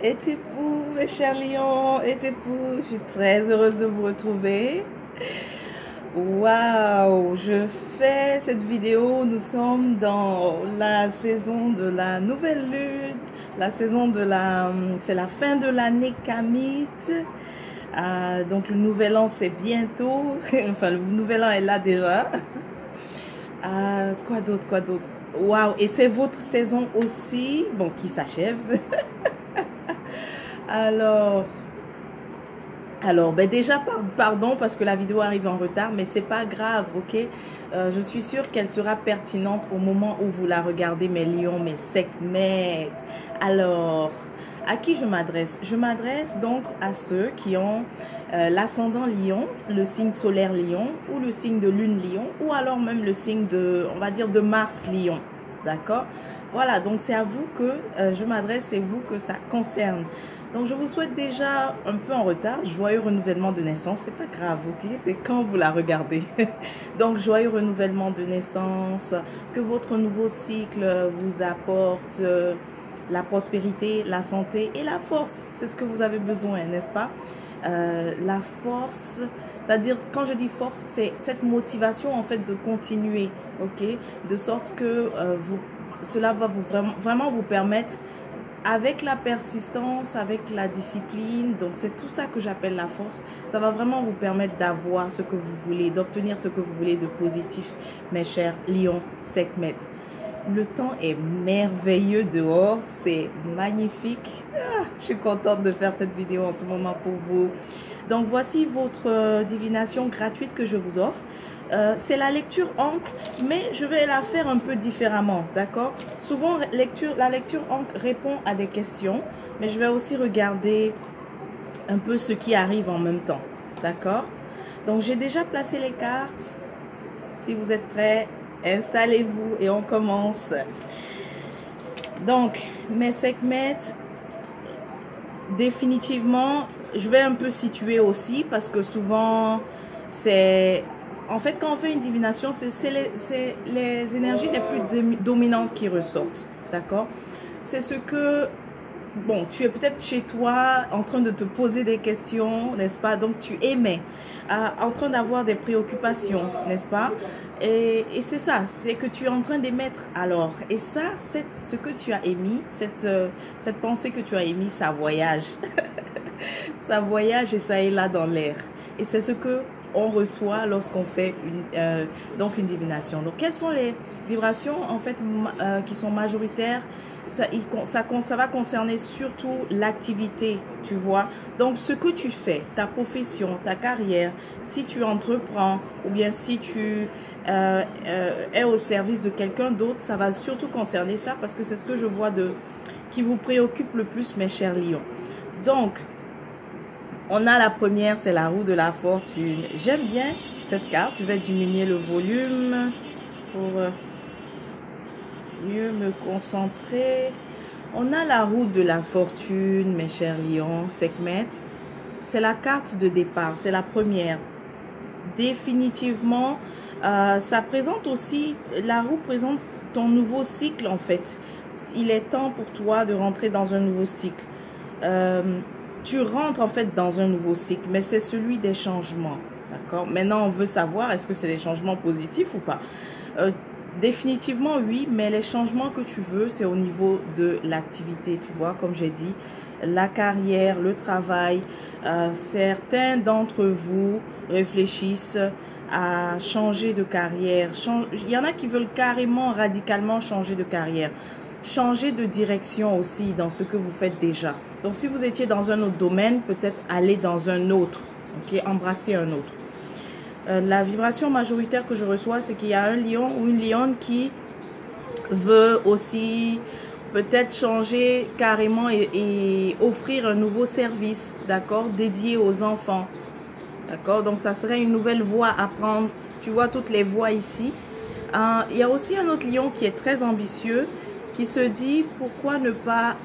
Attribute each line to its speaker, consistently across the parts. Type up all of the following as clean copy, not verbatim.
Speaker 1: Et t'es pour, mes chers lions, et t'es pour, je suis très heureuse de vous retrouver. Waouh, je fais cette vidéo, nous sommes dans la saison de la nouvelle lune, la saison de c'est la fin de l'année kamite. Donc le nouvel an c'est bientôt, enfin le nouvel an est là déjà. Quoi d'autre? Waouh, et c'est votre saison aussi, bon, qui s'achève. Alors, ben déjà, pardon parce que la vidéo arrive en retard, mais c'est pas grave, ok? Je suis sûre qu'elle sera pertinente au moment où vous la regardez, mes lions, mes sekhmets. Alors, à qui je m'adresse? Je m'adresse donc à ceux qui ont l'ascendant lion, le signe solaire lion, ou le signe de lune lion, ou alors même le signe de, on va dire, de Mars lion, d'accord? Voilà, donc c'est à vous que je m'adresse, c'est vous que ça concerne. Donc je vous souhaite déjà un peu en retard, joyeux renouvellement de naissance, c'est pas grave, ok? C'est quand vous la regardez. Donc joyeux renouvellement de naissance, que votre nouveau cycle vous apporte la prospérité, la santé et la force. C'est ce que vous avez besoin, n'est-ce pas? La force, c'est-à-dire quand je dis force, c'est cette motivation en fait de continuer, ok? De sorte que cela va vraiment vous permettre, avec la persistance, avec la discipline, donc c'est tout ça que j'appelle la force, ça va vraiment vous permettre d'avoir ce que vous voulez, d'obtenir ce que vous voulez de positif, mes chers lions sekhmets. Le temps est merveilleux dehors, c'est magnifique. Je suis contente de faire cette vidéo en ce moment pour vous. Donc voici votre divination gratuite que je vous offre. C'est la lecture Ankh, mais je vais la faire un peu différemment, d'accord? Souvent, la lecture Ankh répond à des questions, mais je vais aussi regarder un peu ce qui arrive en même temps, d'accord? Donc, j'ai déjà placé les cartes. Si vous êtes prêts, installez-vous et on commence. Donc, mes sekhmets, définitivement, je vais un peu situer aussi parce que souvent, c'est... En fait, quand on fait une divination, c'est les énergies les plus dominantes qui ressortent, d'accord? C'est ce que, bon, tu es peut-être chez toi en train de te poser des questions, n'est-ce pas? Donc, tu émets, en train d'avoir des préoccupations, n'est-ce pas? Et c'est ça, c'est que tu es en train d'émettre alors. Et ça, ce que tu as émis, cette pensée que tu as émis, ça voyage. Ça voyage et ça est là dans l'air. Et c'est ce que on reçoit lorsqu'on fait donc une divination. Donc, quelles sont les vibrations en fait qui sont majoritaires? Ça va concerner surtout l'activité, tu vois. Donc, ce que tu fais, ta profession, ta carrière, si tu entreprends ou bien si tu es au service de quelqu'un d'autre, ça va surtout concerner ça parce que c'est ce que je vois qui vous préoccupe le plus, mes chers lions. Donc, on a la première, c'est la roue de la fortune. J'aime bien cette carte. Je vais diminuer le volume pour mieux me concentrer. On a la roue de la fortune, mes chers lions, sekhmets. C'est la carte de départ, c'est la première. Définitivement, ça présente aussi, la roue présente ton nouveau cycle en fait. Il est temps pour toi de rentrer dans un nouveau cycle. Tu rentres en fait dans un nouveau cycle, mais c'est celui des changements, d'accord? Maintenant, on veut savoir, est-ce que c'est des changements positifs ou pas? Définitivement, oui, mais les changements que tu veux, c'est au niveau de l'activité, tu vois, comme j'ai dit, la carrière, le travail. Certains d'entre vous réfléchissent à changer de carrière. Il y en a qui veulent carrément, radicalement changer de carrière. Changer de direction aussi dans ce que vous faites déjà. Donc, si vous étiez dans un autre domaine, peut-être aller dans un autre, ok, embrasser un autre. La vibration majoritaire que je reçois, c'est qu'il y a un lion ou une lionne qui veut aussi peut-être changer carrément et offrir un nouveau service, d'accord, dédié aux enfants, d'accord. Donc, ça serait une nouvelle voie à prendre. Tu vois toutes les voies ici. Il y a aussi un autre lion qui est très ambitieux, qui se dit pourquoi ne pas,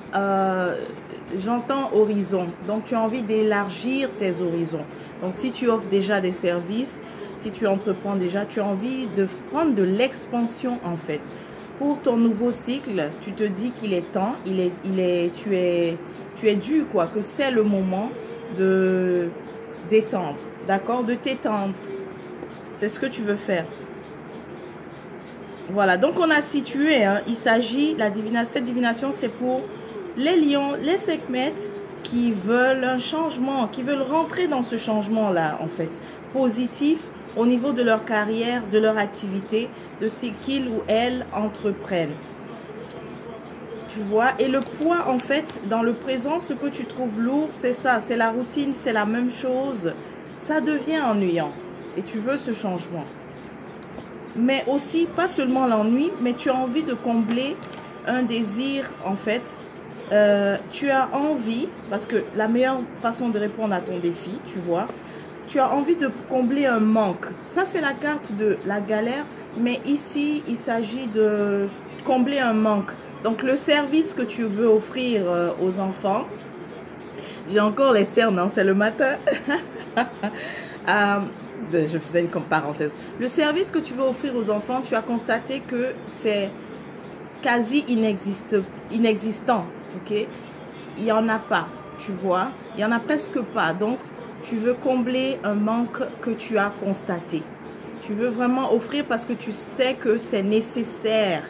Speaker 1: j'entends horizon, donc tu as envie d'élargir tes horizons. Donc si tu offres déjà des services, si tu entreprends déjà, tu as envie de prendre de l'expansion en fait. Pour ton nouveau cycle, tu te dis qu'il est temps, tu tu es dû, quoi, que c'est le moment de d'étendre, d'accord, de t'étendre. C'est ce que tu veux faire. Voilà, donc on a situé, hein, il s'agit, cette divination, c'est pour les lions, les Sekhmet qui veulent un changement, qui veulent rentrer dans ce changement-là, en fait, positif au niveau de leur carrière, de leur activité, de ce qu'ils ou elles entreprennent. Tu vois, et le poids, en fait, dans le présent, ce que tu trouves lourd, c'est ça, c'est la routine, c'est la même chose. Ça devient ennuyant et tu veux ce changement. Mais aussi, pas seulement l'ennui, mais tu as envie de combler un désir, en fait. Tu as envie, parce que la meilleure façon de répondre à ton défi, tu vois, tu as envie de combler un manque. Ça, c'est la carte de la galère, mais ici, il s'agit de combler un manque. Donc, le service que tu veux offrir aux enfants, j'ai encore les cernes, hein, c'est le matin. Je faisais une parenthèse. Le service que tu veux offrir aux enfants, tu as constaté que c'est quasi inexistant, ok? Il n'y en a pas, tu vois? Il n'y en a presque pas. Donc, tu veux combler un manque que tu as constaté. Tu veux vraiment offrir parce que tu sais que c'est nécessaire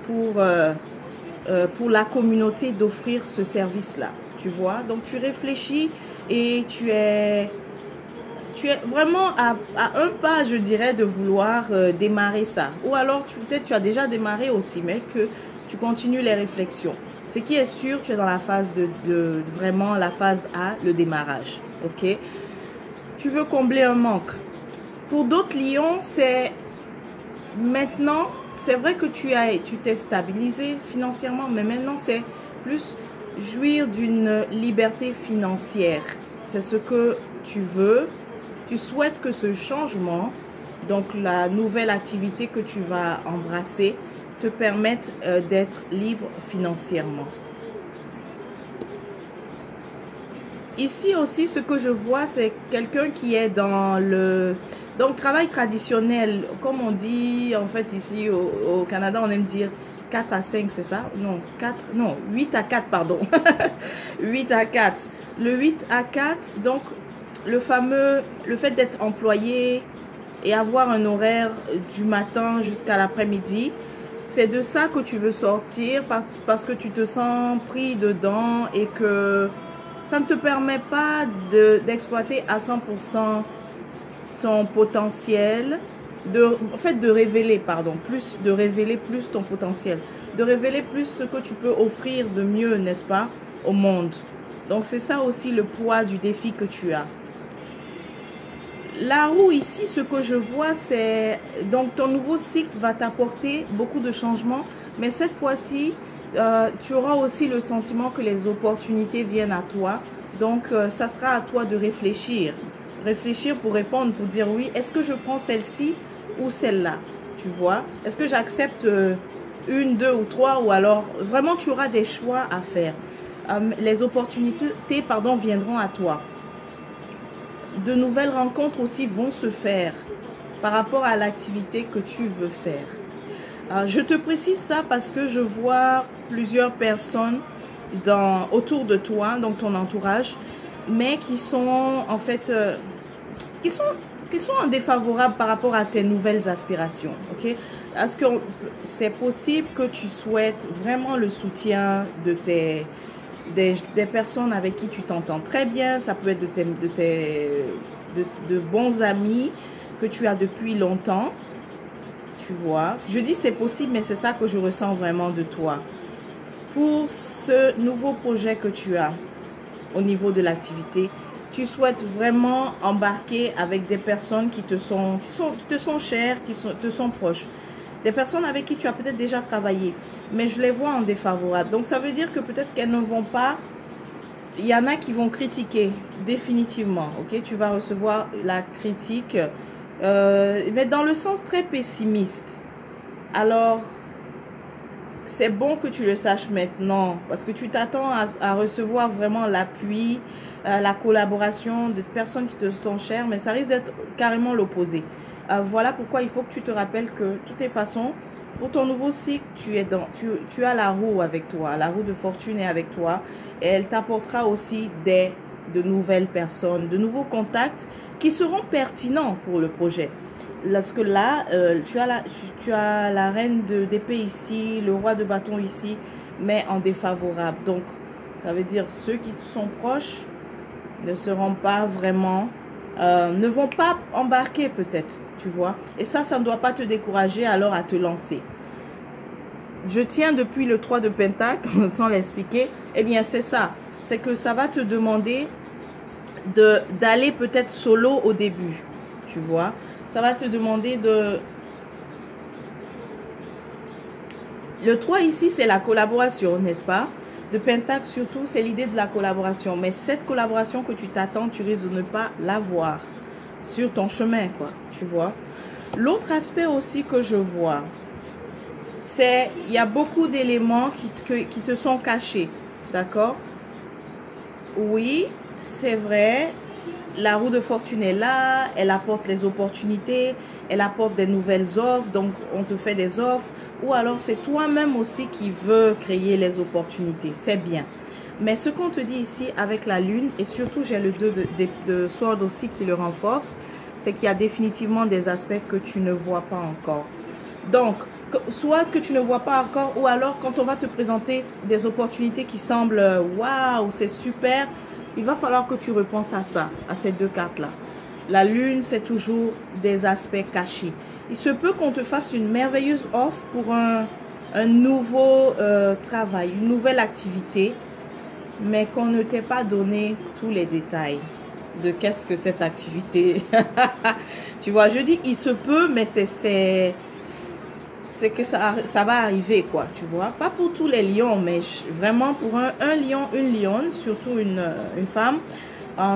Speaker 1: pour la communauté d'offrir ce service-là, tu vois? Donc, tu réfléchis et tu es vraiment à un pas, je dirais, de vouloir démarrer ça. Ou alors, peut-être tu as déjà démarré aussi, mais que tu continues les réflexions. Ce qui est sûr, tu es dans la phase vraiment la phase A, le démarrage. Ok? Tu veux combler un manque. Pour d'autres lions, c'est maintenant, c'est vrai que tu t'es stabilisé financièrement, mais maintenant, c'est plus jouir d'une liberté financière. C'est ce que tu veux. Tu souhaites que ce changement, donc la nouvelle activité que tu vas embrasser, te permette d'être libre financièrement. Ici aussi, ce que je vois, c'est quelqu'un qui est dans le travail traditionnel. Comme on dit, en fait, ici au Canada, on aime dire 4 à 5, c'est ça? Non, 8 à 4, pardon. 8 à 4. Le 8 à 4, donc, le fait d'être employé et avoir un horaire du matin jusqu'à l'après-midi, c'est de ça que tu veux sortir parce que tu te sens pris dedans et que ça ne te permet pas d'exploiter à 100% ton potentiel, de révéler plus ton potentiel, de révéler plus ce que tu peux offrir de mieux, n'est-ce pas, au monde. Donc c'est ça aussi le poids du défi que tu as. La roue ici, ce que je vois, c'est donc ton nouveau cycle va t'apporter beaucoup de changements, mais cette fois-ci, tu auras aussi le sentiment que les opportunités viennent à toi. Donc, ça sera à toi de réfléchir. Réfléchir pour répondre, pour dire oui, est-ce que je prends celle-ci ou celle-là? Tu vois? Est-ce que j'accepte une, deux ou trois? Ou alors, vraiment, tu auras des choix à faire. Les opportunités, viendront à toi. De nouvelles rencontres aussi vont se faire par rapport à l'activité que tu veux faire. Je te précise ça parce que je vois plusieurs personnes autour de toi, donc ton entourage, mais qui sont en fait qui sont défavorables par rapport à tes nouvelles aspirations. Ok? Est-ce que c'est possible que tu souhaites vraiment le soutien de des personnes avec qui tu t'entends très bien? Ça peut être de bons amis que tu as depuis longtemps. Tu vois, je dis c'est possible, mais c'est ça que je ressens vraiment de toi. Pour ce nouveau projet que tu as au niveau de l'activité, tu souhaites vraiment embarquer avec des personnes qui te sont chères, te sont proches. Des personnes avec qui tu as peut-être déjà travaillé, mais je les vois en défavorable. Donc ça veut dire que peut-être qu'elles ne vont pas, il y en a qui vont critiquer définitivement. Ok, tu vas recevoir la critique, mais dans le sens très pessimiste. Alors, c'est bon que tu le saches maintenant parce que tu t'attends à recevoir vraiment l'appui, la collaboration de personnes qui te sont chères, mais ça risque d'être carrément l'opposé. Voilà pourquoi il faut que tu te rappelles que de toutes les façons, Pour ton nouveau cycle, tu as la roue avec toi. La roue de fortune est avec toi. Et elle t'apportera aussi de nouvelles personnes, de nouveaux contacts qui seront pertinents pour le projet. Parce que là, tu as la reine d'épée ici, le roi de bâton ici, mais en défavorable. Donc, ça veut dire ceux qui sont proches ne seront pas vraiment, ne vont pas embarquer peut-être, tu vois. Et ça ne doit pas te décourager alors à te lancer. Je tiens depuis le 3 de Pentacle, sans l'expliquer, eh bien c'est ça. C'est que ça va te demander d'aller peut-être solo au début, tu vois. Ça va te demander de... Le 3 ici, c'est la collaboration, n'est-ce pas? De Pentacle surtout, c'est l'idée de la collaboration. Mais cette collaboration que tu t'attends, tu risques de ne pas l'avoir sur ton chemin, quoi, tu vois. L'autre aspect aussi que je vois, c'est il y a beaucoup d'éléments qui te sont cachés, d'accord? Oui, c'est vrai, la roue de fortune est là, elle apporte les opportunités, elle apporte des nouvelles offres, donc on te fait des offres, ou alors c'est toi-même aussi qui veux créer les opportunités, c'est bien. Mais ce qu'on te dit ici avec la lune, et surtout j'ai le 2 de Sword aussi qui le renforce, c'est qu'il y a définitivement des aspects que tu ne vois pas encore. Donc, soit que tu ne vois pas encore, ou alors quand on va te présenter des opportunités qui semblent waouh, c'est super, il va falloir que tu repenses à ça, à ces deux cartes-là. La lune, c'est toujours des aspects cachés. Il se peut qu'on te fasse une merveilleuse offre pour un nouveau travail, une nouvelle activité, mais qu'on ne t'ait pas donné tous les détails de qu'est-ce que cette activité. Tu vois, je dis il se peut, mais c'est que ça va arriver, quoi, tu vois. Pas pour tous les lions, mais vraiment pour un lion, une lionne, surtout une femme.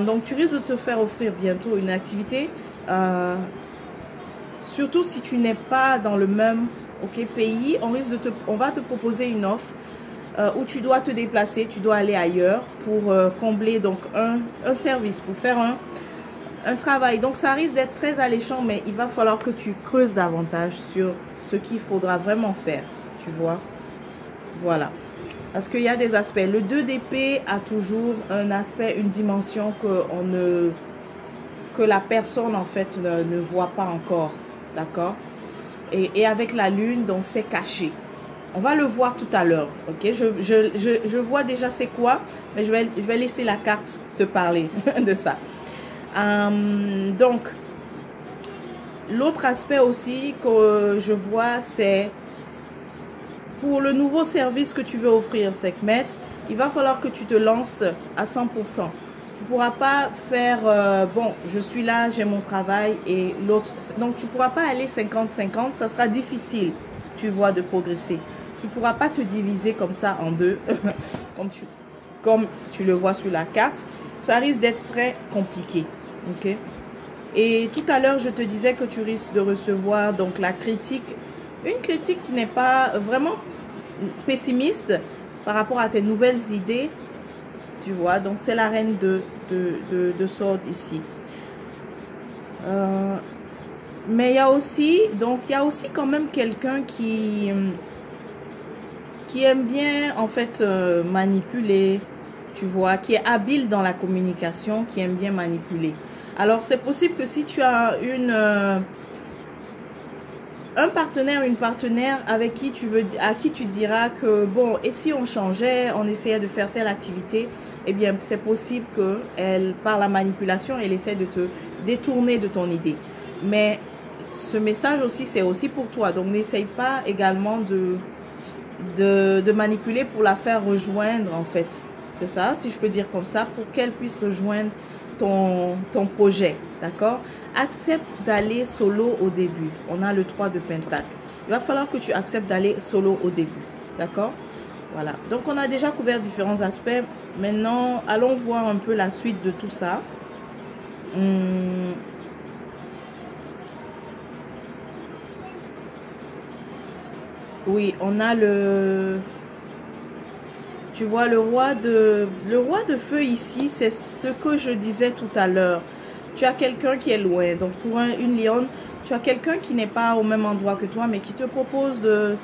Speaker 1: Donc, tu risques de te faire offrir bientôt une activité. Surtout si tu n'es pas dans le même pays, on va te proposer une offre où tu dois te déplacer, tu dois aller ailleurs pour combler donc un service, pour faire un travail. Donc ça risque d'être très alléchant, mais il va falloir que tu creuses davantage sur ce qu'il faudra vraiment faire, tu vois. Voilà. Parce qu'il y a des aspects. Le 2 d'épée a toujours un aspect, une dimension que la personne en fait ne voit pas encore. D'accord? Et avec la lune, donc c'est caché. On va le voir tout à l'heure, ok? Je vois déjà c'est quoi, mais je vais laisser la carte te parler de ça. Donc, l'autre aspect aussi que je vois, c'est pour le nouveau service que tu veux offrir, Sekhmet, il va falloir que tu te lances à 100%. Tu ne pourras pas faire, bon, je suis là, j'ai mon travail et l'autre. Donc, tu ne pourras pas aller 50-50, ça sera difficile, tu vois, de progresser. Tu ne pourras pas te diviser comme ça en deux, comme tu le vois sur la carte. Ça risque d'être très compliqué. Ok. Et tout à l'heure, je te disais que tu risques de recevoir donc la critique. Une critique qui n'est pas vraiment pessimiste par rapport à tes nouvelles idées. Tu vois, donc c'est la reine de Sword ici. Mais il y a aussi quand même quelqu'un qui aime bien en fait manipuler, tu vois, qui est habile dans la communication, qui aime bien manipuler. Alors c'est possible que si tu as un partenaire, une partenaire avec qui à qui tu diras que bon, et si on changeait, on essayait de faire telle activité, eh bien c'est possible que par la manipulation, elle essaie de te détourner de ton idée. Mais ce message aussi, c'est aussi pour toi. Donc n'essaye pas également de manipuler pour la faire rejoindre en fait. C'est ça, si je peux dire comme ça, pour qu'elle puisse rejoindre ton projet, d'accord? Accepte d'aller solo au début. On a le 3 de Pentacle. Il va falloir que tu acceptes d'aller solo au début, d'accord? Voilà, donc on a déjà couvert différents aspects. Maintenant, allons voir un peu la suite de tout ça. Oui, on a tu vois le roi de feu ici, c'est ce que je disais tout à l'heure. tu as quelqu'un qui est loin. Donc pour une lionne, tu as quelqu'un qui n'est pas au même endroit que toi, mais qui te propose de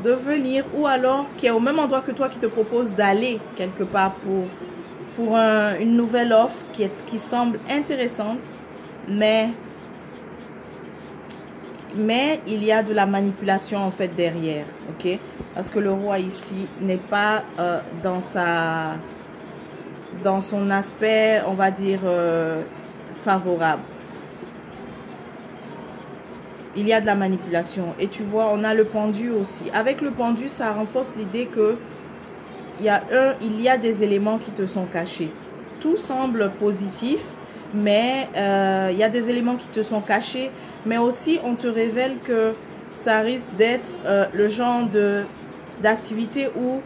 Speaker 1: venir, ou alors qui est au même endroit que toi, qui te propose d'aller quelque part pour une nouvelle offre qui semble intéressante, mais il y a de la manipulation en fait derrière, ok? Parce que le roi ici n'est pas dans son aspect, on va dire, favorable. Il y a de la manipulation. Et tu vois, on a le pendu aussi. Avec le pendu, ça renforce l'idée que il y a des éléments qui te sont cachés. Tout semble positif, mais il y a des éléments qui te sont cachés. Mais aussi, on te révèle que ça risque d'être le genre d'activité où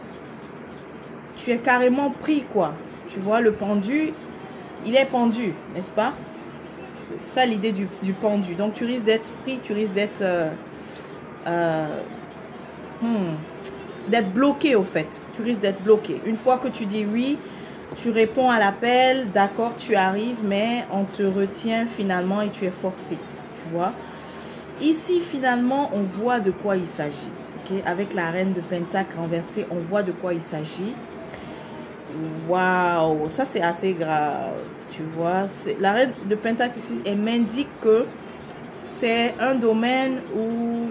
Speaker 1: tu es carrément pris, quoi. Tu vois, le pendu, il est pendu, n'est-ce pas? C'est ça l'idée du pendu. Donc, tu risques d'être pris, tu risques d'être bloqué, au fait. Tu risques d'être bloqué. Une fois que tu dis oui, tu réponds à l'appel, d'accord, tu arrives, mais on te retient finalement et tu es forcé. Tu vois? Ici, finalement, on voit de quoi il s'agit. Okay? Avec la reine de Pentacle renversée, on voit de quoi il s'agit. Waouh, ça c'est assez grave, tu vois. La reine de Pentacle ici, elle m'indique que c'est un domaine où,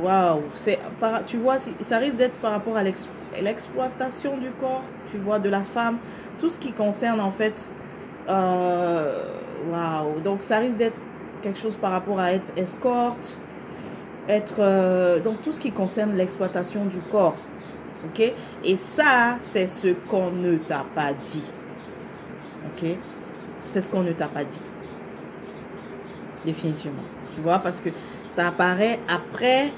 Speaker 1: waouh, tu vois, ça risque d'être par rapport à l'exploitation du corps, tu vois, de la femme, tout ce qui concerne en fait, waouh, donc ça risque d'être quelque chose par rapport à être escorte, donc tout ce qui concerne l'exploitation du corps. Ok, et ça, c'est ce qu'on ne t'a pas dit. Ok, c'est ce qu'on ne t'a pas dit. Définitivement. Tu vois, parce que ça apparaît après,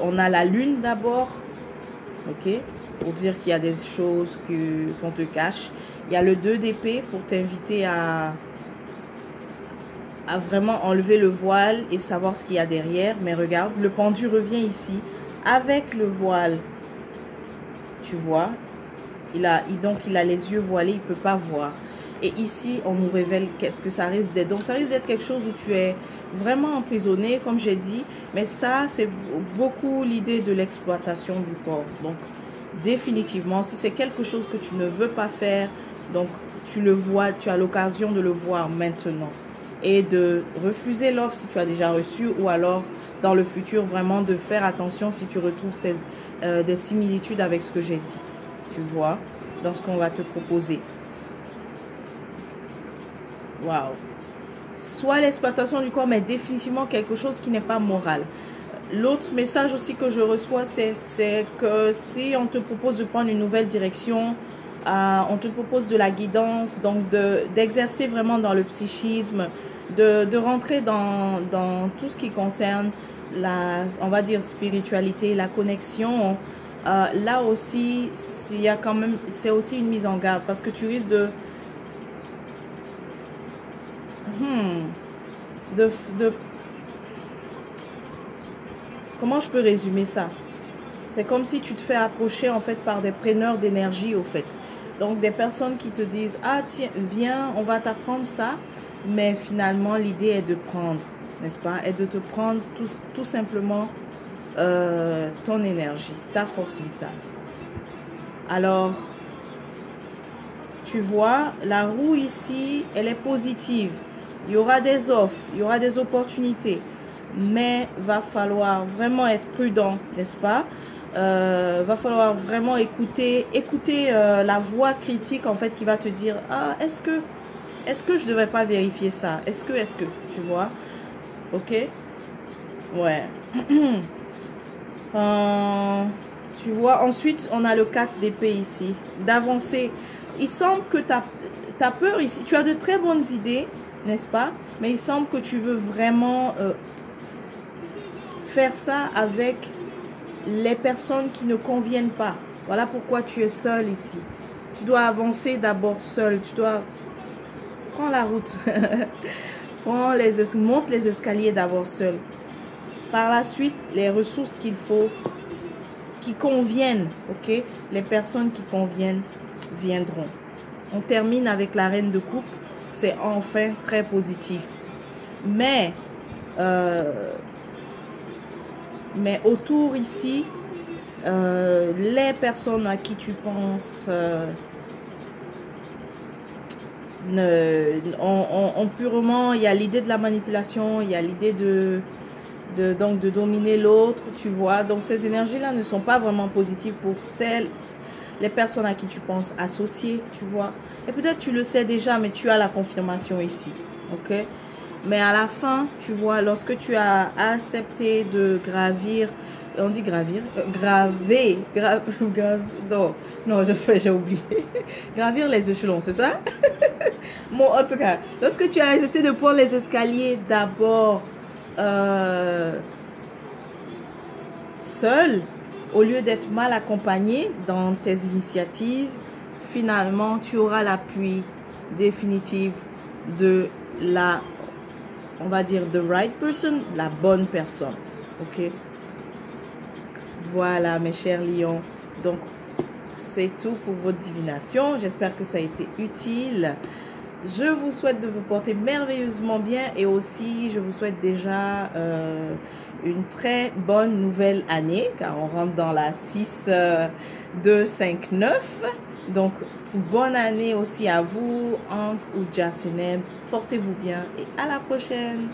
Speaker 1: on a la lune d'abord. Ok, pour dire qu'il y a des choses qu'on te cache. Il y a le 2 d'épée pour t'inviter à vraiment enlever le voile et savoir ce qu'il y a derrière. Mais regarde, le pendu revient ici avec le voile. Tu vois, donc il a les yeux voilés, il ne peut pas voir. Et ici, on nous révèle qu'est-ce que ça risque d'être. Donc, ça risque d'être quelque chose où tu es vraiment emprisonné, comme j'ai dit. Mais ça, c'est beaucoup l'idée de l'exploitation du corps. Donc, définitivement, si c'est quelque chose que tu ne veux pas faire, donc tu le vois, tu as l'occasion de le voir maintenant. Et de refuser l'offre si tu as déjà reçu, ou alors dans le futur, vraiment de faire attention si tu retrouves des similitudes avec ce que j'ai dit, tu vois, dans ce qu'on va te proposer. Waouh. Soit l'exploitation du corps, mais définitivement quelque chose qui n'est pas moral. L'autre message aussi que je reçois, c'est que si on te propose de prendre une nouvelle direction, on te propose de la guidance, donc d'exercer vraiment dans le psychisme, de rentrer dans tout ce qui concerne on va dire, spiritualité, la connexion. Là aussi, il y a quand même, c'est aussi une mise en garde, parce que tu risques comment je peux résumer ça? C'est comme si tu te fais approcher en fait par des preneurs d'énergie, au fait. Donc des personnes qui te disent, ah tiens, viens, on va t'apprendre ça. Mais finalement, l'idée est de prendre, n'est-ce pas? Et de te prendre tout simplement ton énergie, ta force vitale. Alors, tu vois, la roue ici, elle est positive. Il y aura des offres, il y aura des opportunités. Mais va falloir vraiment être prudent, n'est-ce pas? Va falloir vraiment écouter la voix critique en fait qui va te dire, ah, est-ce que je devrais pas vérifier ça? Est-ce que, tu vois? Ok? Ouais. Tu vois, ensuite, on a le 4 d'épée ici. D'avancer. Il semble que tu as peur ici. Tu as de très bonnes idées, n'est-ce pas? Mais il semble que tu veux vraiment faire ça avec les personnes qui ne conviennent pas. Voilà pourquoi tu es seul ici. Tu dois avancer d'abord seul. Tu dois prendre la route. Monte les escaliers d'abord seul. Par la suite, les ressources qu'il faut, qui conviennent, ok? Les personnes qui conviennent viendront. On termine avec la reine de coupe. c'est enfin très positif. Mais autour ici, les personnes à qui tu penses purement, il y a l'idée de la manipulation, il y a l'idée donc de dominer l'autre, tu vois. Donc ces énergies-là ne sont pas vraiment positives pour les personnes à qui tu penses associer, tu vois. Et peut-être tu le sais déjà, mais tu as la confirmation ici, ok. Mais à la fin, tu vois, lorsque tu as accepté de gravir, on dit gravir, non, j'ai oublié. Gravir les échelons, c'est ça? Bon, en tout cas, lorsque tu as accepté de prendre les escaliers d'abord seul, au lieu d'être mal accompagné dans tes initiatives, finalement, tu auras l'appui définitif de on va dire, the right person, la bonne personne. Ok? Voilà, mes chers lions. Donc, c'est tout pour votre divination. J'espère que ça a été utile. Je vous souhaite de vous porter merveilleusement bien et aussi, je vous souhaite déjà une très bonne nouvelle année car on rentre dans la 6, 2, 5, 9. Donc, bonne année aussi à vous, Ankh ou Jasinem. Portez-vous bien et à la prochaine.